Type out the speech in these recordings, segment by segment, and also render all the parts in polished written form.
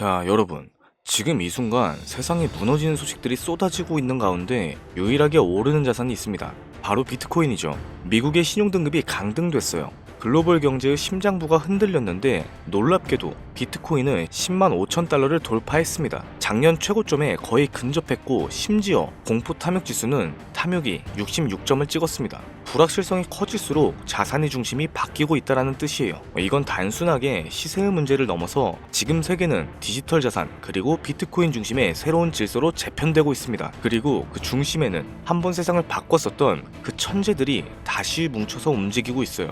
자, 여러분. 지금 이 순간 세상에 무너지는 소식들이 쏟아지고 있는 가운데 유일하게 오르는 자산이 있습니다. 바로 비트코인이죠. 미국의 신용등급이 강등됐어요. 글로벌 경제의 심장부가 흔들렸는데 놀랍게도 비트코인은 10만 5천 달러를 돌파했습니다. 작년 최고점에 거의 근접했고 심지어 공포 탐욕 지수는 탐욕이 66점을 찍었습니다. 불확실성이 커질수록 자산의 중심이 바뀌고 있다는 뜻이에요. 이건 단순하게 시세의 문제를 넘어서 지금 세계는 디지털 자산 그리고 비트코인 중심의 새로운 질서로 재편되고 있습니다. 그리고 그 중심에는 한번 세상을 바꿨었던 그 천재들이 다시 뭉쳐서 움직이고 있어요.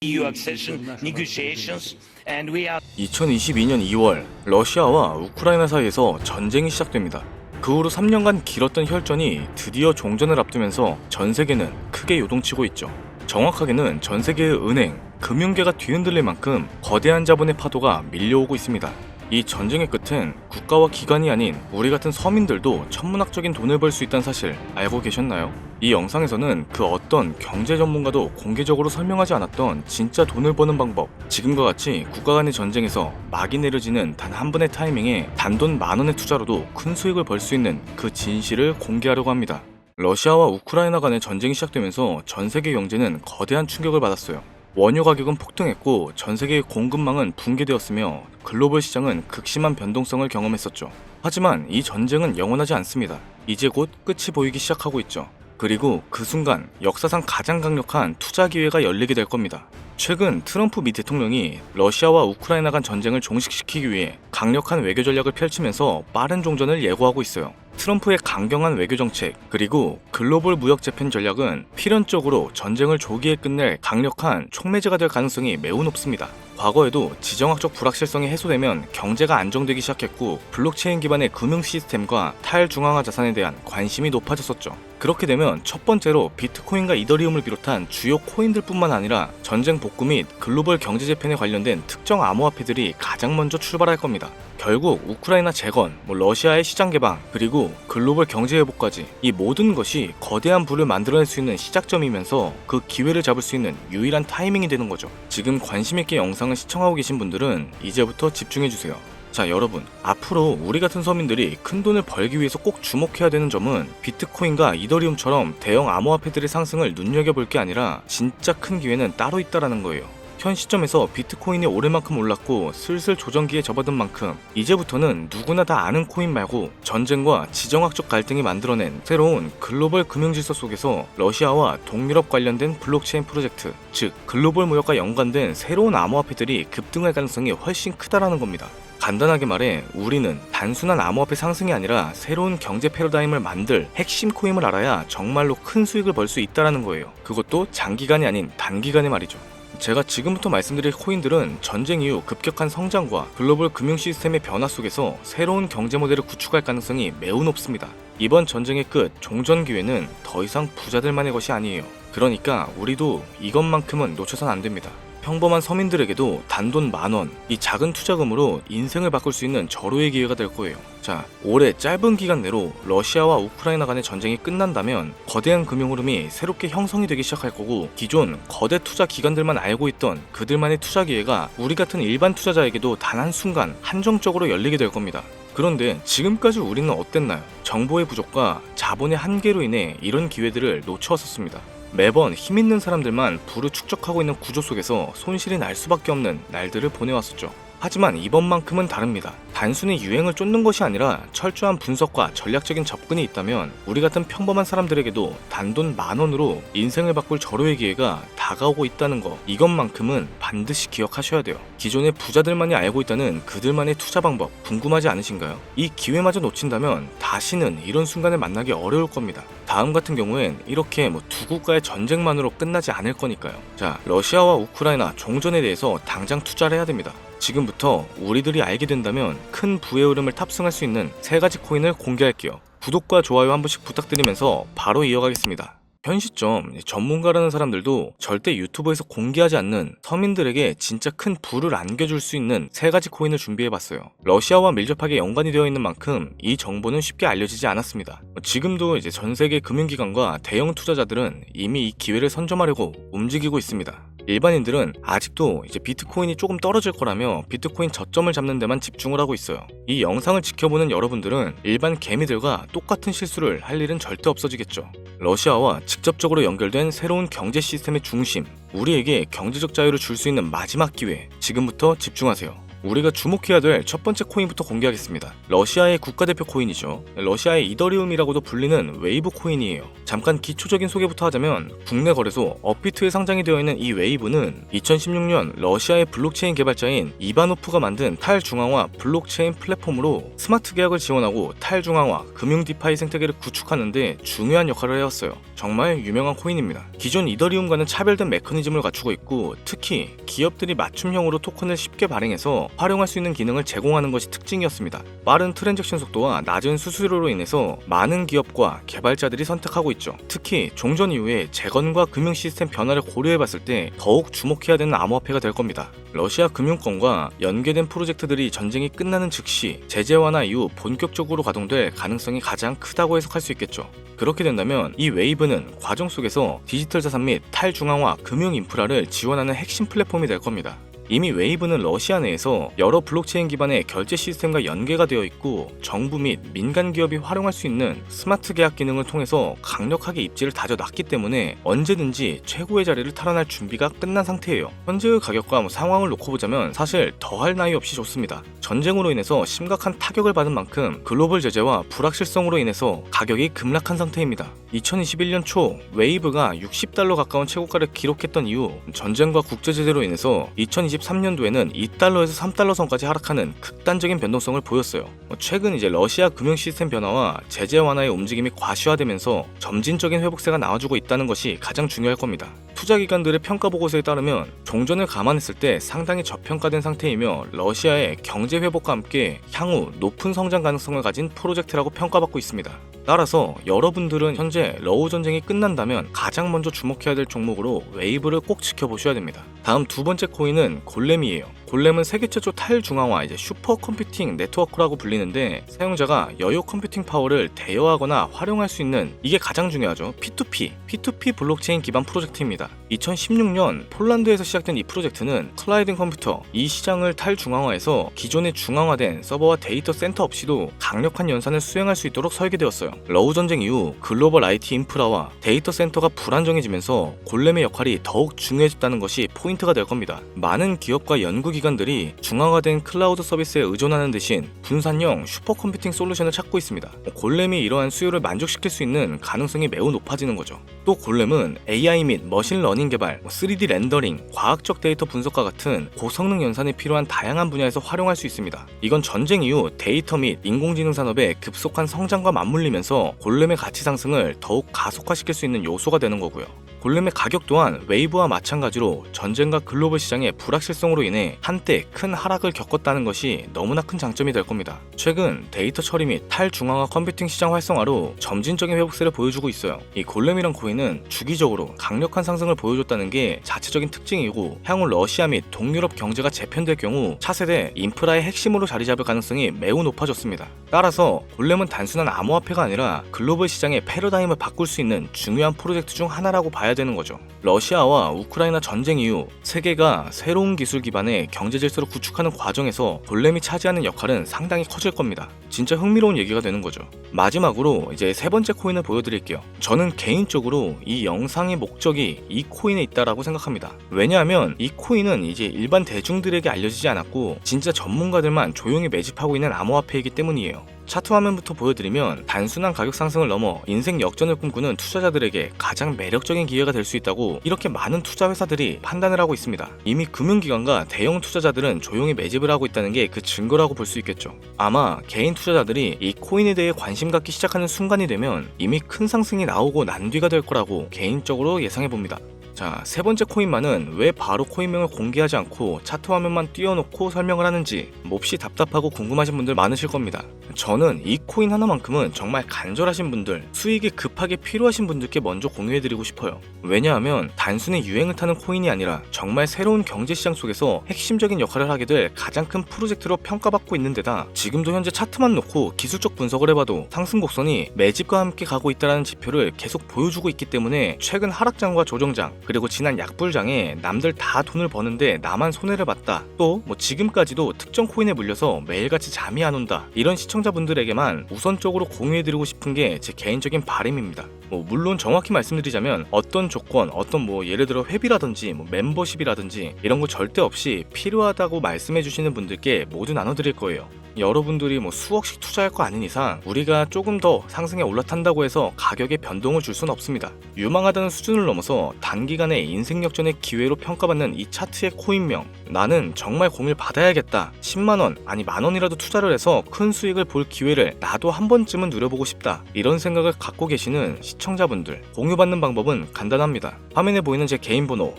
EU accession negotiations, and we are 2022년 2월 러시아와 우크라이나 사이에서 전쟁이 시작됩니다. 그 후로 3년간 길었던 혈전이 드디어 종전을 앞두면서 전 세계는 크게 요동치고 있죠. 정확하게는 전 세계의 은행, 금융계가 뒤흔들릴 만큼 거대한 자본의 파도가 밀려오고 있습니다. 이 전쟁의 끝은 국가와 기관이 아닌 우리 같은 서민들도 천문학적인 돈을 벌 수 있다는 사실 알고 계셨나요? 이 영상에서는 그 어떤 경제 전문가도 공개적으로 설명하지 않았던 진짜 돈을 버는 방법, 지금과 같이 국가 간의 전쟁에서 막이 내려지는 단 한 번의 타이밍에 단돈 10,000원의 투자로도 큰 수익을 벌 수 있는 그 진실을 공개하려고 합니다. 러시아와 우크라이나 간의 전쟁이 시작되면서 전 세계 경제는 거대한 충격을 받았어요. 원유 가격은 폭등했고 전 세계의 공급망은 붕괴되었으며 글로벌 시장은 극심한 변동성을 경험했었죠. 하지만 이 전쟁은 영원하지 않습니다. 이제 곧 끝이 보이기 시작하고 있죠. 그리고 그 순간 역사상 가장 강력한 투자 기회가 열리게 될 겁니다. 최근 트럼프 미 대통령이 러시아와 우크라이나 간 전쟁을 종식시키기 위해 강력한 외교 전략을 펼치면서 빠른 종전을 예고하고 있어요. 트럼프의 강경한 외교 정책 그리고 글로벌 무역 재편 전략은 필연적으로 전쟁을 조기에 끝낼 강력한 촉매제가 될 가능성이 매우 높습니다. 과거에도 지정학적 불확실성이 해소되면 경제가 안정되기 시작했고 블록체인 기반의 금융 시스템과 탈중앙화 자산에 대한 관심이 높아졌었죠. 그렇게 되면 첫 번째로 비트코인과 이더리움을 비롯한 주요 코인들뿐만 아니라 전쟁 복구 및 글로벌 경제 재편에 관련된 특정 암호화폐들이 가장 먼저 출발할 겁니다. 결국 우크라이나 재건, 러시아의 시장 개방, 그리고 글로벌 경제 회복까지 이 모든 것이 거대한 부를 만들어낼 수 있는 시작점이면서 그 기회를 잡을 수 있는 유일한 타이밍이 되는 거죠. 지금 관심있게 영상을 시청하고 계신 분들은 이제부터 집중해주세요. 자, 여러분, 앞으로 우리 같은 서민들이 큰 돈을 벌기 위해서 꼭 주목해야 되는 점은 비트코인과 이더리움처럼 대형 암호화폐들의 상승을 눈여겨볼 게 아니라 진짜 큰 기회는 따로 있다라는 거예요. 현 시점에서 비트코인이 오를 만큼 올랐고 슬슬 조정기에 접어든 만큼 이제부터는 누구나 다 아는 코인 말고 전쟁과 지정학적 갈등이 만들어낸 새로운 글로벌 금융질서 속에서 러시아와 동유럽 관련된 블록체인 프로젝트, 즉 글로벌 무역과 연관된 새로운 암호화폐들이 급등할 가능성이 훨씬 크다라는 겁니다. 간단하게 말해 우리는 단순한 암호화폐 상승이 아니라 새로운 경제 패러다임을 만들 핵심 코인을 알아야 정말로 큰 수익을 벌 수 있다라는 거예요. 그것도 장기간이 아닌 단기간에 말이죠. 제가 지금부터 말씀드릴 코인들은 전쟁 이후 급격한 성장과 글로벌 금융 시스템의 변화 속에서 새로운 경제 모델을 구축할 가능성이 매우 높습니다. 이번 전쟁의 끝, 종전 기회는 더 이상 부자들만의 것이 아니에요. 그러니까 우리도 이것만큼은 놓쳐선 안 됩니다. 평범한 서민들에게도 단돈 10,000원, 이 작은 투자금으로 인생을 바꿀 수 있는 절호의 기회가 될 거예요. 자, 올해 짧은 기간 내로 러시아와 우크라이나 간의 전쟁이 끝난다면 거대한 금융 흐름이 새롭게 형성이 되기 시작할 거고 기존 거대 투자 기관들만 알고 있던 그들만의 투자 기회가 우리 같은 일반 투자자에게도 단 한순간 한정적으로 열리게 될 겁니다. 그런데 지금까지 우리는 어땠나요? 정보의 부족과 자본의 한계로 인해 이런 기회들을 놓쳐왔었습니다. 매번 힘있는 사람들만 부를 축적하고 있는 구조 속에서 손실이 날 수밖에 없는 날들을 보내왔었죠. 하지만 이번만큼은 다릅니다. 단순히 유행을 쫓는 것이 아니라 철저한 분석과 전략적인 접근이 있다면 우리 같은 평범한 사람들에게도 단돈 10,000원으로 인생을 바꿀 절호의 기회가 다가오고 있다는 거, 이것만큼은 반드시 기억하셔야 돼요. 기존의 부자들만이 알고 있다는 그들만의 투자 방법 궁금하지 않으신가요? 이 기회마저 놓친다면 다시는 이런 순간을 만나기 어려울 겁니다. 다음 같은 경우엔 이렇게 두 국가의 전쟁만으로 끝나지 않을 거니까요. 자, 러시아와 우크라이나 종전에 대해서 당장 투자를 해야 됩니다. 지금부터 우리들이 알게 된다면 큰 부의 흐름을 탑승할 수 있는 3가지 코인을 공개할게요. 구독과 좋아요 한 번씩 부탁드리면서 바로 이어가겠습니다. 현 시점 전문가라는 사람들도 절대 유튜브에서 공개하지 않는 서민들에게 진짜 큰 부를 안겨줄 수 있는 3가지 코인을 준비해봤어요. 러시아와 밀접하게 연관이 되어 있는 만큼 이 정보는 쉽게 알려지지 않았습니다. 지금도 전 세계 금융기관과 대형 투자자들은 이미 이 기회를 선점하려고 움직이고 있습니다. 일반인들은 아직도 이제 비트코인이 조금 떨어질 거라며 비트코인 저점을 잡는 데만 집중을 하고 있어요. 이 영상을 지켜보는 여러분들은 일반 개미들과 똑같은 실수를 할 일은 절대 없어지겠죠. 러시아와 직접적으로 연결된 새로운 경제 시스템의 중심, 우리에게 경제적 자유를 줄 수 있는 마지막 기회, 지금부터 집중하세요. 우리가 주목해야 될 첫 번째 코인부터 공개하겠습니다. 러시아의 국가대표 코인이죠. 러시아의 이더리움이라고도 불리는 웨이브 코인이에요. 잠깐 기초적인 소개부터 하자면 국내 거래소 업비트에 상장이 되어 있는 이 웨이브는 2016년 러시아의 블록체인 개발자인 이바노프가 만든 탈중앙화 블록체인 플랫폼으로 스마트 계약을 지원하고 탈중앙화 금융 디파이 생태계를 구축하는 데 중요한 역할을 해왔어요. 정말 유명한 코인입니다. 기존 이더리움과는 차별된 메커니즘을 갖추고 있고 특히 기업들이 맞춤형으로 토큰을 쉽게 발행해서 활용할 수 있는 기능을 제공하는 것이 특징이었습니다. 빠른 트랜잭션 속도와 낮은 수수료로 인해서 많은 기업과 개발자들이 선택하고 있죠. 특히 종전 이후에 재건과 금융 시스템 변화를 고려해봤을 때 더욱 주목해야 되는 암호화폐가 될 겁니다. 러시아 금융권과 연계된 프로젝트들이 전쟁이 끝나는 즉시 제재 완화 이후 본격적으로 가동될 가능성이 가장 크다고 해석할 수 있겠죠. 그렇게 된다면 이 웨이브는 과정 속에서 디지털 자산 및 탈중앙화 금융 인프라를 지원하는 핵심 플랫폼이 될 겁니다. 이미 웨이브는 러시아 내에서 여러 블록체인 기반의 결제 시스템과 연계가 되어 있고 정부 및 민간 기업이 활용할 수 있는 스마트 계약 기능을 통해서 강력하게 입지를 다져놨기 때문에 언제든지 최고의 자리를 탈환할 준비가 끝난 상태예요. 현재의 가격과 상황을 놓고 보자면 사실 더할 나위 없이 좋습니다. 전쟁으로 인해서 심각한 타격을 받은 만큼 글로벌 제재와 불확실성으로 인해서 가격이 급락한 상태입니다. 2021년 초 웨이브가 $60 가까운 최고가를 기록했던 이후 전쟁과 국제 제재로 인해서 2023년도에는 $2에서 $3 선까지 하락하는 극단적인 변동성을 보였어요. 최근 이제 러시아 금융 시스템 변화와 제재 완화의 움직임이 과시화되면서 점진적인 회복세가 나와주고 있다는 것이 가장 중요할 겁니다. 투자 기관들의 평가 보고서에 따르면 종전을 감안했을 때 상당히 저평가된 상태이며 러시아의 경제 회복과 함께 향후 높은 성장 가능성을 가진 프로젝트라고 평가받고 있습니다. 따라서 여러분들은 현재 러우 전쟁이 끝난다면 가장 먼저 주목해야 될 종목으로 웨이브를 꼭 지켜보셔야 됩니다. 다음 두 번째 코인은 골렘이에요. 골렘은 세계 최초 탈중앙화 슈퍼 컴퓨팅 네트워크라고 불리는데 사용자가 여유 컴퓨팅 파워를 대여하거나 활용할 수 있는 이게 가장 중요하죠. P2P 블록체인 기반 프로젝트입니다. 2016년 폴란드에서 시작된 이 프로젝트는 클라이딩 컴퓨터 이 시장을 탈중앙화해서 기존의 중앙화된 서버와 데이터 센터 없이도 강력한 연산을 수행할 수 있도록 설계되었어요. 러우 전쟁 이후 글로벌 IT 인프라와 데이터 센터가 불안정해지면서 골렘의 역할이 더욱 중요해졌다는 것이 포인트가 될 겁니다. 많은 기업과 연구기관들이 중앙화된 클라우드 서비스에 의존하는 대신 분산형 슈퍼컴퓨팅 솔루션을 찾고 있습니다. 골렘이 이러한 수요를 만족시킬 수 있는 가능성이 매우 높아지는 거죠. 또 골렘은 AI 및 머신러닝 개발, 3D 렌더링, 과학적 데이터 분석과 같은 고성능 연산이 필요한 다양한 분야에서 활용할 수 있습니다. 이건 전쟁 이후 데이터 및 인공지능 산업의 급속한 성장과 맞물리면서 골렘의 가치 상승을 더욱 가속화시킬 수 있는 요소가 되는 거고요. 골렘의 가격 또한 웨이브와 마찬가지로 전쟁과 글로벌 시장의 불확실성으로 인해 한때 큰 하락을 겪었다는 것이 너무나 큰 장점이 될 겁니다. 최근 데이터 처리 및 탈중앙화 컴퓨팅 시장 활성화로 점진적인 회복세를 보여주고 있어요. 이 골렘이란 코인은 주기적으로 강력한 상승을 보여줬다는 게 자체적인 특징이고 향후 러시아 및 동유럽 경제가 재편될 경우 차세대 인프라의 핵심으로 자리 잡을 가능성이 매우 높아졌습니다. 따라서 골렘은 단순한 암호화폐가 아니라 글로벌 시장의 패러다임을 바꿀 수 있는 중요한 프로젝트 중 하나라고 봐야 되는 거죠. 러시아와 우크라이나 전쟁 이후 세계가 새로운 기술 기반의 경제 질서를 구축하는 과정에서 골렘이 차지하는 역할은 상당히 커질 겁니다. 진짜 흥미로운 얘기가 되는 거죠. 마지막으로 이제 세 번째 코인을 보여드릴게요. 저는 개인적으로 이 영상의 목적이 이 코인에 있다라고 생각합니다. 왜냐하면 이 코인은 이제 일반 대중들에게 알려지지 않았고 진짜 전문가들만 조용히 매집하고 있는 암호화폐이기 때문이에요. 차트 화면부터 보여드리면 단순한 가격 상승을 넘어 인생 역전을 꿈꾸는 투자자들에게 가장 매력적인 기회가 될 수 있다고 이렇게 많은 투자 회사들이 판단을 하고 있습니다. 이미 금융기관과 대형 투자자들은 조용히 매집을 하고 있다는 게 그 증거라고 볼 수 있겠죠. 아마 개인 투자자들이 이 코인에 대해 관심 갖기 시작하는 순간이 되면 이미 큰 상승이 나오고 난 뒤가 될 거라고 개인적으로 예상해봅니다. 자, 세 번째 코인만은 왜 바로 코인명을 공개하지 않고 차트 화면만 띄워놓고 설명을 하는지 몹시 답답하고 궁금하신 분들 많으실 겁니다. 저는 이 코인 하나만큼은 정말 간절하신 분들, 수익이 급하게 필요하신 분들께 먼저 공유해드리고 싶어요. 왜냐하면 단순히 유행을 타는 코인이 아니라 정말 새로운 경제시장 속에서 핵심적인 역할을 하게 될 가장 큰 프로젝트로 평가받고 있는 데다 지금도 현재 차트만 놓고 기술적 분석을 해봐도 상승 곡선이 매집과 함께 가고 있다는 지표를 계속 보여주고 있기 때문에 최근 하락장과 조정장, 그리고 지난 약불장에 남들 다 돈을 버는데 나만 손해를 봤다. 또 뭐 지금까지도 특정 코인에 물려서 매일같이 잠이 안 온다. 이런 시청자분들에게만 우선적으로 공유해드리고 싶은 게 제 개인적인 바람입니다. 물론 정확히 말씀드리자면 어떤 조건, 어떤 예를 들어 회비라든지 멤버십이라든지 이런 거 절대 없이 필요하다고 말씀해주시는 분들께 모두 나눠드릴 거예요. 여러분들이 수억씩 투자할 거 아닌 이상 우리가 조금 더 상승에 올라탄다고 해서 가격에 변동을 줄 수는 없습니다. 유망하다는 수준을 넘어서 단기간에 인생 역전의 기회로 평가받는 이 차트의 코인명, 나는 정말 공을 받아야겠다. 10만원 아니 만원이라도 투자를 해서 큰 수익을 볼 기회를 나도 한 번쯤은 누려보고 싶다. 이런 생각을 갖고 계시는 시청자분들, 공유받는 방법은 간단합니다. 화면에 보이는 제 개인 번호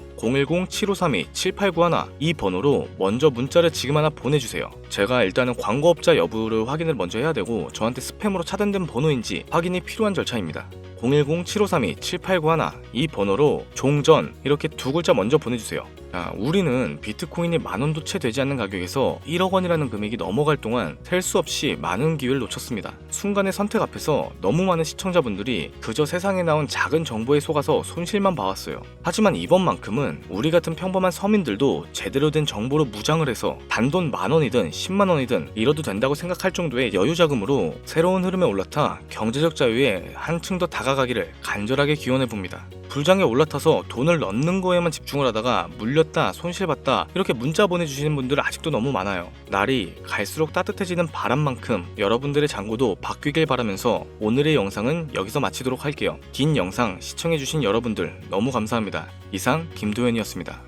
010-7532-7891 이 번호로 먼저 문자를 지금 하나 보내주세요. 제가 일단은 광고업자 여부를 확인을 먼저 해야 되고 저한테 스팸으로 차단된 번호인지 확인이 필요한 절차입니다. 010-7532-7891 이 번호로 종전 이렇게 두 글자 먼저 보내주세요. 우리는 비트코인이 만원도 채 되지 않는 가격에서 1억 원이라는 금액이 넘어갈 동안 셀 수 없이 많은 기회를 놓쳤습니다. 순간의 선택 앞에서 너무 많은 시청자분들이 그저 세상에 나온 작은 정보에 속아서 손실만 봐왔어요. 하지만 이번만큼은 우리 같은 평범한 서민들도 제대로 된 정보로 무장을 해서 단돈 만원이든 10만원이든 잃어도 된다고 생각할 정도의 여유자금으로 새로운 흐름에 올라타 경제적 자유에 한층 더 다가가기를 간절하게 기원해봅니다. 불장에 올라타서 돈을 넣는 거에만 집중을 하다가 물렸다, 손실봤다 이렇게 문자 보내주시는 분들 아직도 너무 많아요. 날이 갈수록 따뜻해지는 바람만큼 여러분들의 잔고도 바뀌길 바라면서 오늘의 영상은 여기서 마치도록 할게요. 긴 영상 시청해주신 여러분들 너무 감사합니다. 이상 김도현이었습니다.